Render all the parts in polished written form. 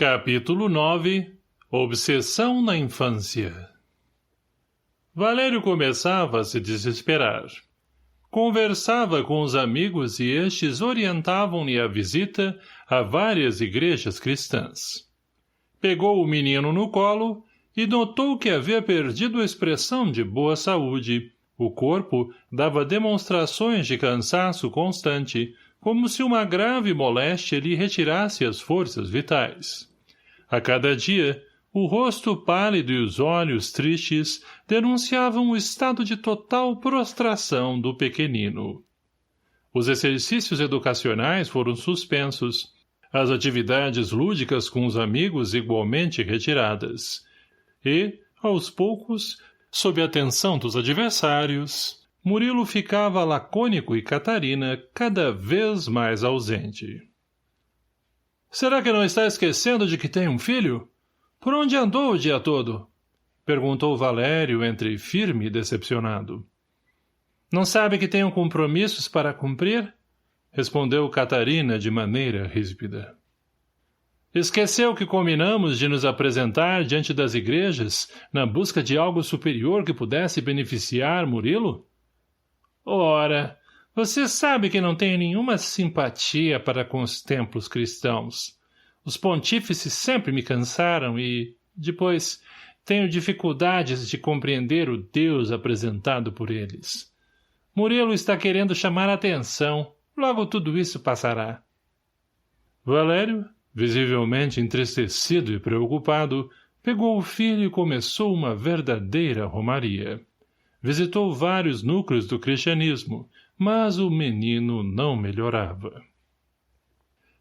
Capítulo 9 Obsessão na infância. Valério começava a se desesperar. Conversava com os amigos e estes orientavam-lhe a visita a várias igrejas cristãs. Pegou o menino no colo e notou que havia perdido a expressão de boa saúde. O corpo dava demonstrações de cansaço constante, como se uma grave moléstia lhe retirasse as forças vitais. A cada dia, o rosto pálido e os olhos tristes denunciavam o estado de total prostração do pequenino. Os exercícios educacionais foram suspensos, as atividades lúdicas com os amigos igualmente retiradas. E, aos poucos, sob a atenção dos adversários, Murilo ficava lacônico e Catarina cada vez mais ausente. — Será que não está esquecendo de que tem um filho? Por onde andou o dia todo? Perguntou Valério entre firme e decepcionado. — Não sabe que tenho compromissos para cumprir? Respondeu Catarina de maneira ríspida. — Esqueceu que combinamos de nos apresentar diante das igrejas na busca de algo superior que pudesse beneficiar Murilo? Ora, você sabe que não tenho nenhuma simpatia para com os templos cristãos. Os pontífices sempre me cansaram e, depois, tenho dificuldades de compreender o Deus apresentado por eles. Murilo está querendo chamar a atenção. Logo tudo isso passará. Valério, visivelmente entristecido e preocupado, pegou o filho e começou uma verdadeira romaria. Visitou vários núcleos do cristianismo, mas o menino não melhorava.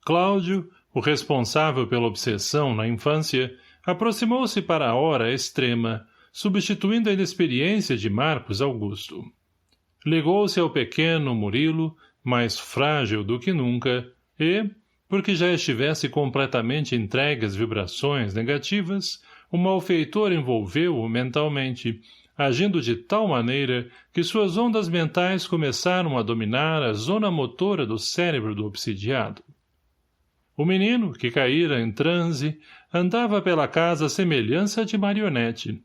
Cláudio, o responsável pela obsessão na infância, aproximou-se para a hora extrema, substituindo a inexperiência de Marcos Augusto. Ligou-se ao pequeno Murilo, mais frágil do que nunca, e, porque já estivesse completamente entregue às vibrações negativas, o malfeitor envolveu-o mentalmente, agindo de tal maneira que suas ondas mentais começaram a dominar a zona motora do cérebro do obsidiado. O menino, que caíra em transe, andava pela casa à semelhança de marionete.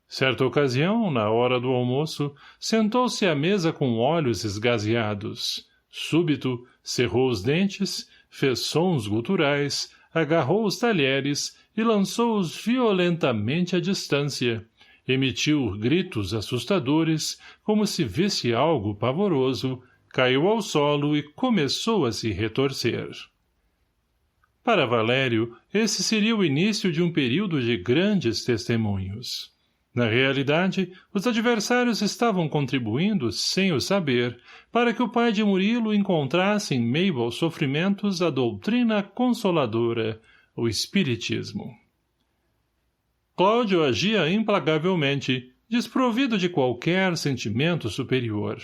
Certa ocasião, na hora do almoço, sentou-se à mesa com olhos esgazeados. Súbito, cerrou os dentes, fez sons guturais, agarrou os talheres e lançou-os violentamente à distância. Emitiu gritos assustadores, como se visse algo pavoroso, caiu ao solo e começou a se retorcer. Para Valério, esse seria o início de um período de grandes testemunhos. Na realidade, os adversários estavam contribuindo, sem o saber, para que o pai de Murilo encontrasse em meio aos sofrimentos a doutrina consoladora, o espiritismo. Cláudio agia implagavelmente, desprovido de qualquer sentimento superior.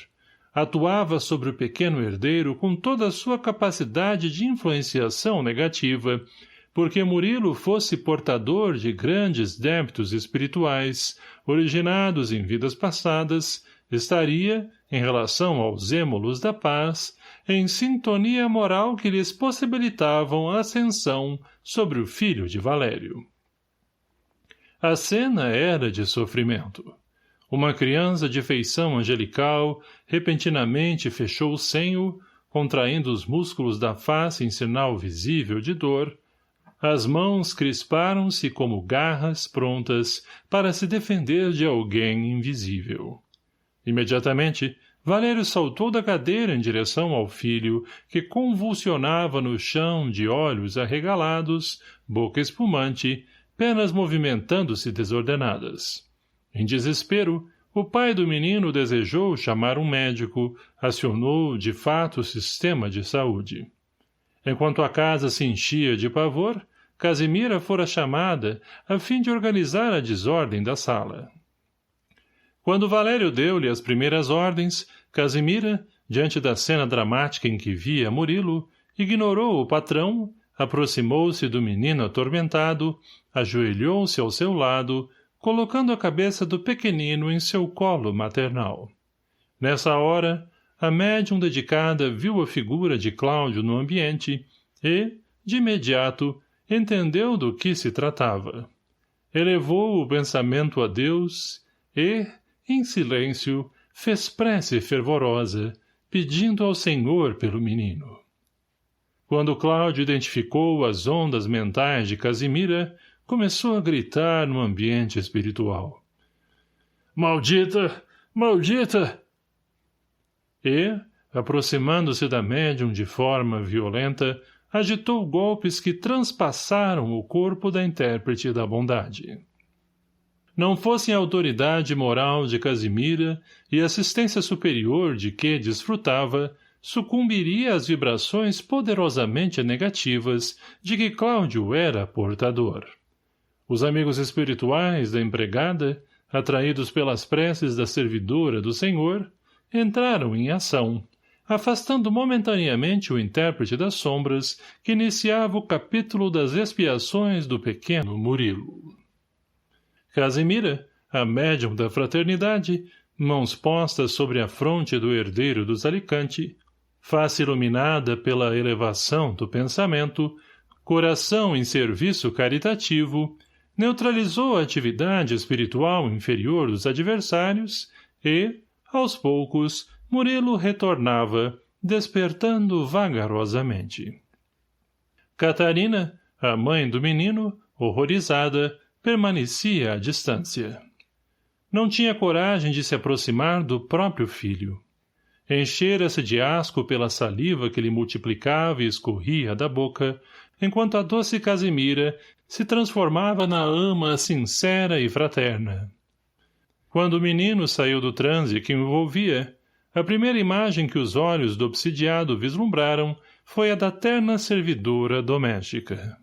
Atuava sobre o pequeno herdeiro com toda a sua capacidade de influenciação negativa, porque Murilo fosse portador de grandes débitos espirituais, originados em vidas passadas, estaria, em relação aos êmulos da paz, em sintonia moral que lhes possibilitavam a ascensão sobre o filho de Valério. A cena era de sofrimento. Uma criança de feição angelical repentinamente fechou o senho, contraindo os músculos da face em sinal visível de dor. As mãos crisparam-se como garras prontas para se defender de alguém invisível. Imediatamente, Valério saltou da cadeira em direção ao filho, que convulsionava no chão de olhos arregalados, boca espumante, pernas movimentando-se desordenadas. Em desespero, o pai do menino desejou chamar um médico, acionou, de fato, o sistema de saúde. Enquanto a casa se enchia de pavor, Casimira fora chamada a fim de organizar a desordem da sala. Quando Valério deu-lhe as primeiras ordens, Casimira, diante da cena dramática em que via Murilo, ignorou o patrão, aproximou-se do menino atormentado, ajoelhou-se ao seu lado, colocando a cabeça do pequenino em seu colo maternal. Nessa hora, a médium dedicada viu a figura de Cláudio no ambiente e, de imediato, entendeu do que se tratava. Elevou o pensamento a Deus e, em silêncio, fez prece fervorosa, pedindo ao Senhor pelo menino. Quando Cláudio identificou as ondas mentais de Casimira, começou a gritar no ambiente espiritual. Maldita! Maldita! E, aproximando-se da médium de forma violenta, agitou golpes que transpassaram o corpo da intérprete da bondade. Não fossem a autoridade moral de Casimira e a assistência superior de que desfrutava, sucumbiria às vibrações poderosamente negativas de que Cláudio era portador. Os amigos espirituais da empregada, atraídos pelas preces da servidora do Senhor, entraram em ação, afastando momentaneamente o intérprete das sombras que iniciava o capítulo das expiações do pequeno Murilo. Casimira, a médium da fraternidade, mãos postas sobre a fronte do herdeiro dos Alicante, face iluminada pela elevação do pensamento, coração em serviço caritativo, neutralizou a atividade espiritual inferior dos adversários e, aos poucos, Murilo retornava, despertando vagarosamente. Catarina, a mãe do menino, horrorizada, permanecia à distância. Não tinha coragem de se aproximar do próprio filho. Enchera-se de asco pela saliva que lhe multiplicava e escorria da boca, enquanto a doce Casimira se transformava na ama sincera e fraterna. Quando o menino saiu do transe que o envolvia, a primeira imagem que os olhos do obsidiado vislumbraram foi a da terna servidora doméstica.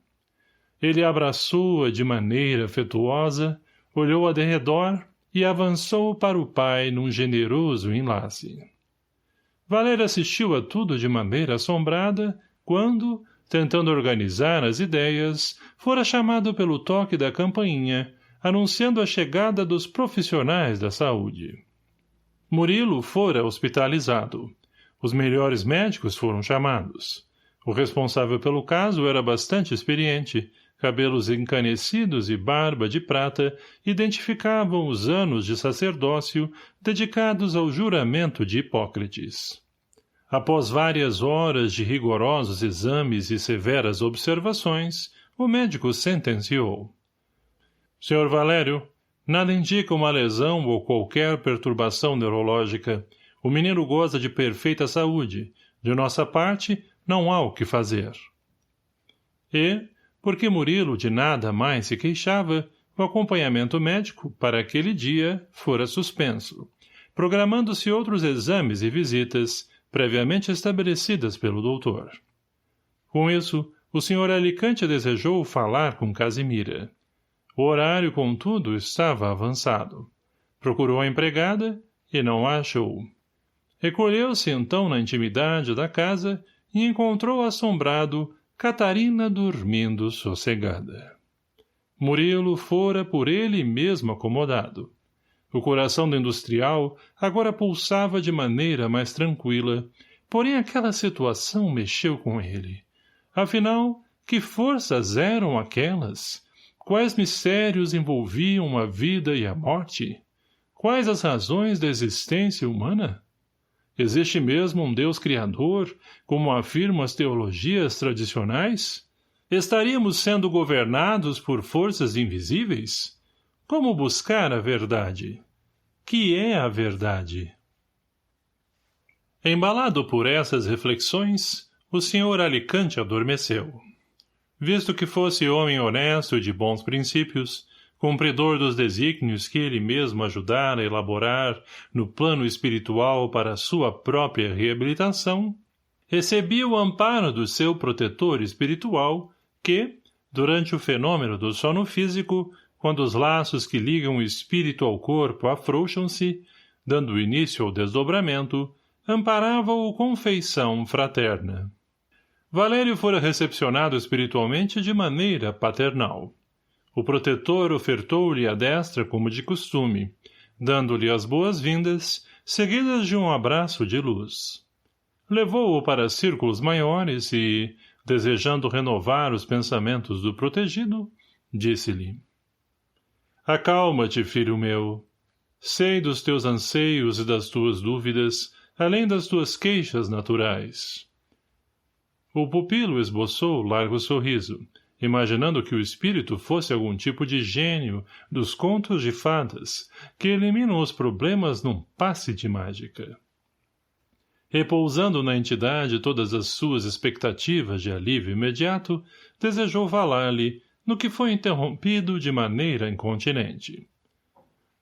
Ele abraçou-a de maneira afetuosa, olhou a derredor e avançou para o pai num generoso enlace. Valéria assistiu a tudo de maneira assombrada, quando, tentando organizar as ideias, fora chamado pelo toque da campainha, anunciando a chegada dos profissionais da saúde. Murilo fora hospitalizado. Os melhores médicos foram chamados. O responsável pelo caso era bastante experiente. Cabelos encanecidos e barba de prata identificavam os anos de sacerdócio dedicados ao juramento de Hipócrates. Após várias horas de rigorosos exames e severas observações, o médico sentenciou. Sr. Valério, nada indica uma lesão ou qualquer perturbação neurológica. O menino goza de perfeita saúde. De nossa parte, não há o que fazer. E, porque Murilo de nada mais se queixava, o acompanhamento médico, para aquele dia, fora suspenso, programando-se outros exames e visitas, previamente estabelecidas pelo doutor. Com isso, o Sr. Alicante desejou falar com Casimira. O horário, contudo, estava avançado. Procurou a empregada e não a achou. Recolheu-se então na intimidade da casa e encontrou assombrado Catarina dormindo sossegada. Murilo fora por ele mesmo acomodado. O coração do industrial agora pulsava de maneira mais tranquila, porém aquela situação mexeu com ele. Afinal, que forças eram aquelas? Quais mistérios envolviam a vida e a morte? Quais as razões da existência humana? Existe mesmo um Deus criador, como afirmam as teologias tradicionais? Estaríamos sendo governados por forças invisíveis? Como buscar a verdade? Que é a verdade? Embalado por essas reflexões, o Sr. Alicante adormeceu. Visto que fosse homem honesto e de bons princípios, cumpridor dos desígnios que ele mesmo ajudara a elaborar no plano espiritual para a sua própria reabilitação, recebia o amparo do seu protetor espiritual que, durante o fenômeno do sono físico, quando os laços que ligam o espírito ao corpo afrouxam-se, dando início ao desdobramento, amparava-o com feição fraterna. Valério fora recepcionado espiritualmente de maneira paternal. O protetor ofertou-lhe a destra como de costume, dando-lhe as boas-vindas, seguidas de um abraço de luz. Levou-o para círculos maiores e, desejando renovar os pensamentos do protegido, disse-lhe: Acalma-te, filho meu. Sei dos teus anseios e das tuas dúvidas, além das tuas queixas naturais. O pupilo esboçou largo sorriso, imaginando que o espírito fosse algum tipo de gênio dos contos de fadas, que eliminam os problemas num passe de mágica. Repousando na entidade todas as suas expectativas de alívio imediato, desejou falar-lhe, no que foi interrompido de maneira incontinente.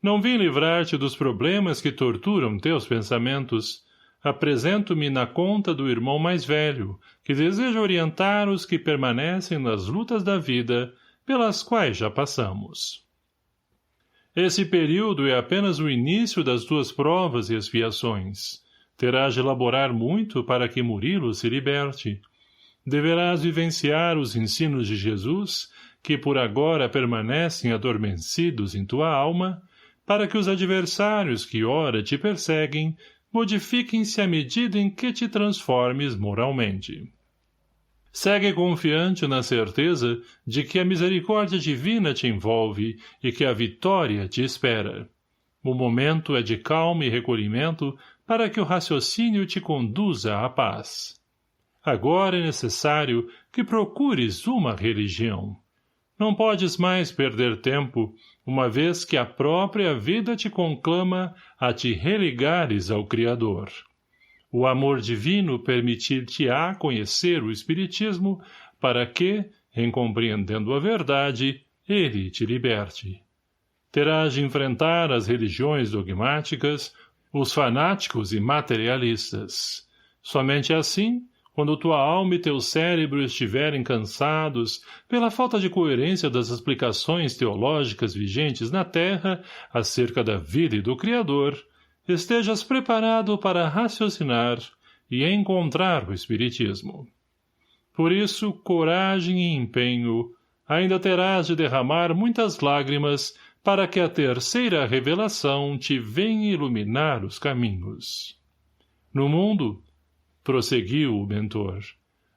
Não vim livrar-te dos problemas que torturam teus pensamentos. Apresento-me na conta do irmão mais velho, que deseja orientar os que permanecem nas lutas da vida, pelas quais já passamos. Esse período é apenas o início das tuas provas e expiações. Terás de elaborar muito para que Murilo se liberte. Deverás vivenciar os ensinos de Jesus, que por agora permanecem adormecidos em tua alma, para que os adversários que ora te perseguem modifiquem-se à medida em que te transformes moralmente. Segue confiante na certeza de que a misericórdia divina te envolve e que a vitória te espera. O momento é de calma e recolhimento para que o raciocínio te conduza à paz. Agora é necessário que procures uma religião. Não podes mais perder tempo, uma vez que a própria vida te conclama a te religares ao Criador. O amor divino permitir-te-á conhecer o Espiritismo para que, em compreendendo a verdade, ele te liberte. Terás de enfrentar as religiões dogmáticas, os fanáticos e materialistas. Somente assim, quando tua alma e teu cérebro estiverem cansados pela falta de coerência das explicações teológicas vigentes na Terra acerca da vida e do Criador, estejas preparado para raciocinar e encontrar o Espiritismo. Por isso, coragem e empenho, ainda terás de derramar muitas lágrimas para que a terceira revelação te venha iluminar os caminhos. No mundo, prosseguiu o mentor,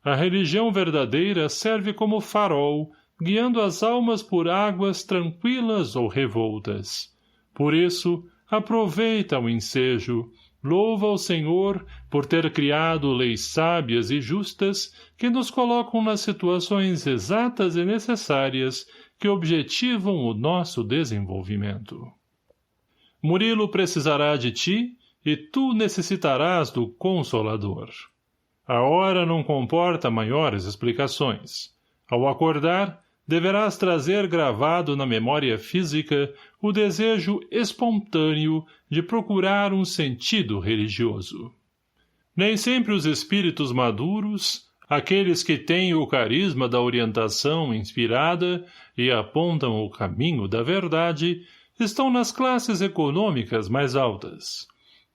a religião verdadeira serve como farol, guiando as almas por águas tranquilas ou revoltas. Por isso, aproveita o ensejo, louva ao Senhor por ter criado leis sábias e justas que nos colocam nas situações exatas e necessárias que objetivam o nosso desenvolvimento. Murilo precisará de ti e tu necessitarás do Consolador. A hora não comporta maiores explicações. Ao acordar, deverás trazer gravado na memória física o desejo espontâneo de procurar um sentido religioso. Nem sempre os espíritos maduros, aqueles que têm o carisma da orientação inspirada e apontam o caminho da verdade, estão nas classes econômicas mais altas.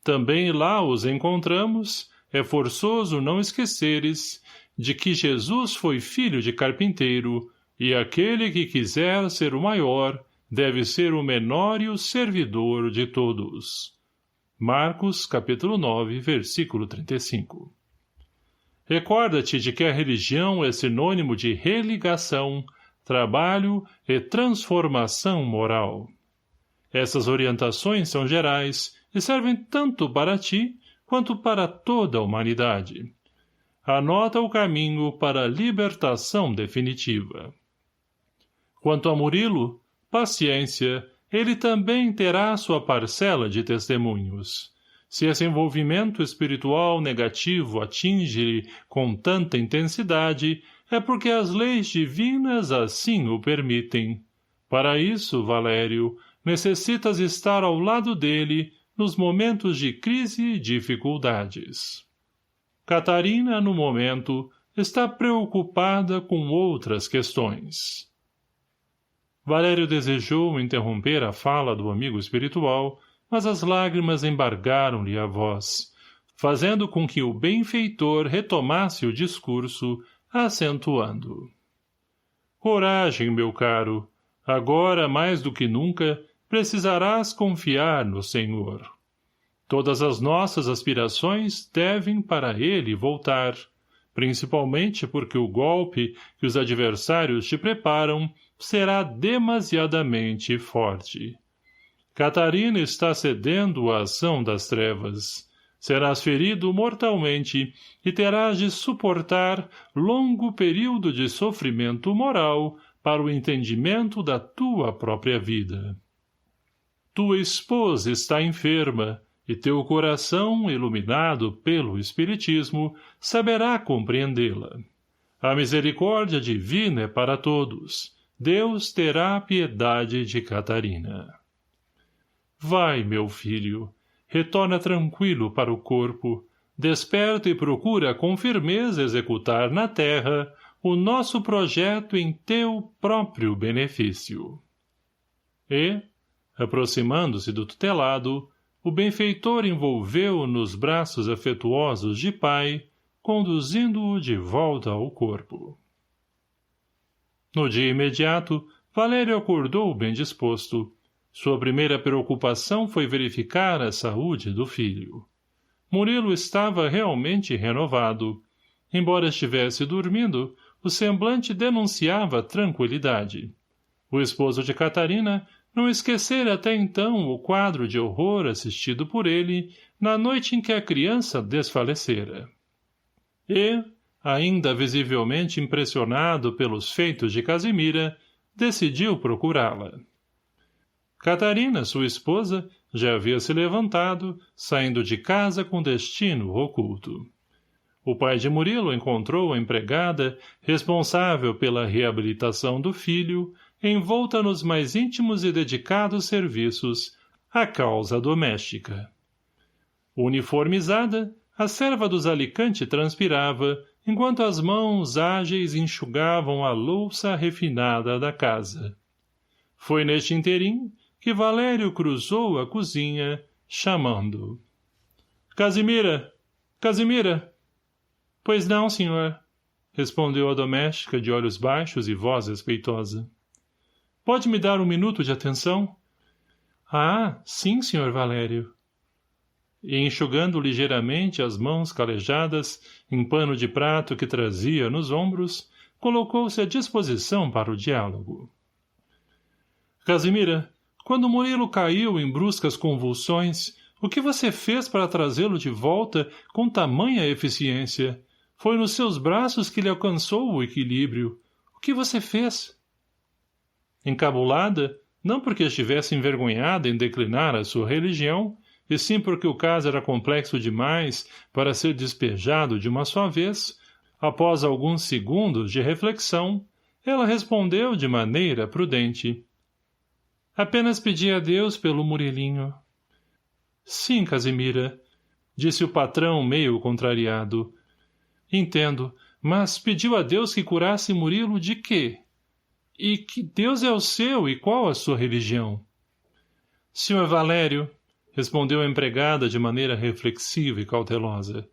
Também lá os encontramos, é forçoso não esqueceres de que Jesus foi filho de carpinteiro, e aquele que quiser ser o maior deve ser o menor e o servidor de todos. Marcos, capítulo 9, versículo 35. Recorda-te de que a religião é sinônimo de religação, trabalho e transformação moral. Essas orientações são gerais e servem tanto para ti quanto para toda a humanidade. Anota o caminho para a libertação definitiva. Quanto a Murilo, paciência, ele também terá sua parcela de testemunhos. Se esse envolvimento espiritual negativo atinge-lhe com tanta intensidade, é porque as leis divinas assim o permitem. Para isso, Valério, necessitas estar ao lado dele nos momentos de crise e dificuldades. Catarina, no momento, está preocupada com outras questões. Valério desejou interromper a fala do amigo espiritual, mas as lágrimas embargaram-lhe a voz, fazendo com que o benfeitor retomasse o discurso, acentuando. Coragem, meu caro, agora mais do que nunca precisarás confiar no Senhor. Todas as nossas aspirações devem para ele voltar. principalmente porque o golpe que os adversários te preparam será demasiadamente forte. Catarina está cedendo à ação das trevas. Serás ferido mortalmente e terás de suportar longo período de sofrimento moral para o entendimento da tua própria vida. Tua esposa está enferma, e teu coração, iluminado pelo Espiritismo, saberá compreendê-la. A misericórdia divina é para todos. Deus terá piedade de Catarina. Vai, meu filho, retorna tranquilo para o corpo, desperta e procura com firmeza executar na terra o nosso projeto em teu próprio benefício. E, aproximando-se do tutelado, o benfeitor envolveu-o nos braços afetuosos de pai, conduzindo-o de volta ao corpo. No dia imediato, Valério acordou bem disposto. Sua primeira preocupação foi verificar a saúde do filho. Murilo estava realmente renovado. Embora estivesse dormindo, o semblante denunciava tranquilidade. O esposo de Catarina não esquecera até então o quadro de horror assistido por ele na noite em que a criança desfalecera. E, ainda visivelmente impressionado pelos feitos de Casimira, decidiu procurá-la. Catarina, sua esposa, já havia se levantado, saindo de casa com destino oculto. O pai de Murilo encontrou a empregada, responsável pela reabilitação do filho, envolta nos mais íntimos e dedicados serviços, à causa doméstica. Uniformizada, a serva dos Alicante transpirava, enquanto as mãos ágeis enxugavam a louça refinada da casa. Foi neste interim que Valério cruzou a cozinha, chamando. — Casimira! Casimira! — Pois não, senhor, respondeu a doméstica de olhos baixos e voz respeitosa. — Pode me dar um minuto de atenção? — Ah, sim, senhor Valério. E enxugando ligeiramente as mãos calejadas em pano de prato que trazia nos ombros, colocou-se à disposição para o diálogo. — Casimira, quando Murilo caiu em bruscas convulsões, o que você fez para trazê-lo de volta com tamanha eficiência? Foi nos seus braços que lhe alcançou o equilíbrio. O que você fez? Encabulada, não porque estivesse envergonhada em declinar a sua religião, e sim porque o caso era complexo demais para ser despejado de uma só vez, após alguns segundos de reflexão, ela respondeu de maneira prudente. Apenas pedi a Deus pelo Murilinho. Sim, Casimira, disse o patrão meio contrariado. Entendo, mas pediu a Deus que curasse Murilo de quê? E que Deus é o seu e qual a sua religião? Senhor Valério, respondeu a empregada de maneira reflexiva e cautelosa,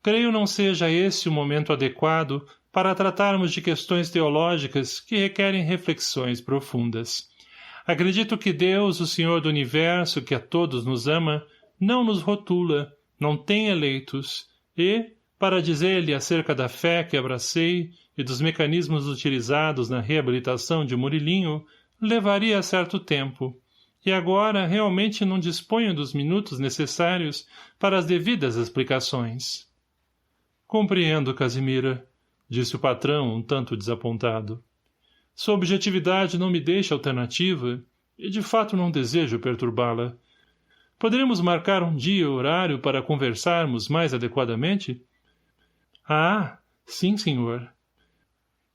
creio não seja esse o momento adequado para tratarmos de questões teológicas que requerem reflexões profundas. Acredito que Deus, o Senhor do Universo, que a todos nos ama, não nos rotula, não tem eleitos, e, para dizer-lhe acerca da fé que abracei e dos mecanismos utilizados na reabilitação de Murilinho, levaria certo tempo, e agora realmente não disponho dos minutos necessários para as devidas explicações. Compreendo, Casimira, disse o patrão um tanto desapontado. Sua objetividade não me deixa alternativa e de fato não desejo perturbá-la. Poderemos marcar um dia e horário para conversarmos mais adequadamente? Ah, sim, senhor.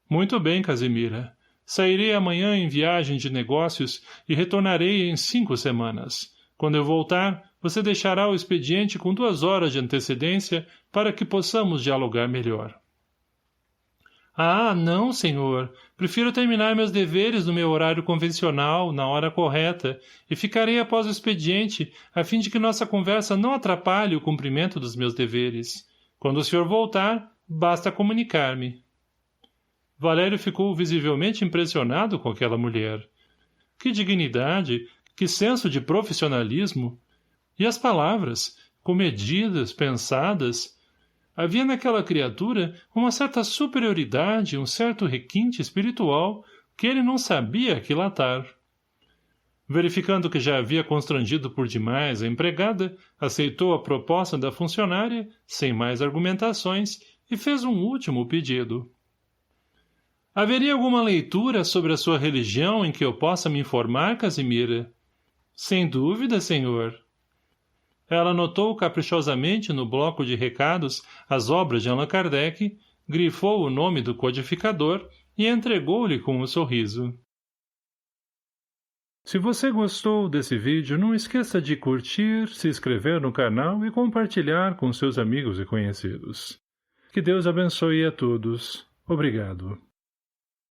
Muito bem, Casimira. Sairei amanhã em viagem de negócios e retornarei em 5 semanas. Quando eu voltar, você deixará o expediente com 2 horas de antecedência para que possamos dialogar melhor. Ah, não, senhor. Prefiro terminar meus deveres no meu horário convencional, na hora correta, e ficarei após o expediente, a fim de que nossa conversa não atrapalhe o cumprimento dos meus deveres. Quando o senhor voltar, basta comunicar-me. Valério ficou visivelmente impressionado com aquela mulher. Que dignidade, que senso de profissionalismo! E as palavras, comedidas, pensadas... Havia naquela criatura uma certa superioridade, um certo requinte espiritual que ele não sabia aquilatar. Verificando que já havia constrangido por demais a empregada, aceitou a proposta da funcionária, sem mais argumentações, e fez um último pedido. Haveria alguma leitura sobre a sua religião em que eu possa me informar, Casimira? Sem dúvida, senhor. Ela anotou caprichosamente no bloco de recados as obras de Allan Kardec, grifou o nome do codificador e entregou-lhe com um sorriso. Se você gostou desse vídeo, não esqueça de curtir, se inscrever no canal e compartilhar com seus amigos e conhecidos. Que Deus abençoe a todos. Obrigado.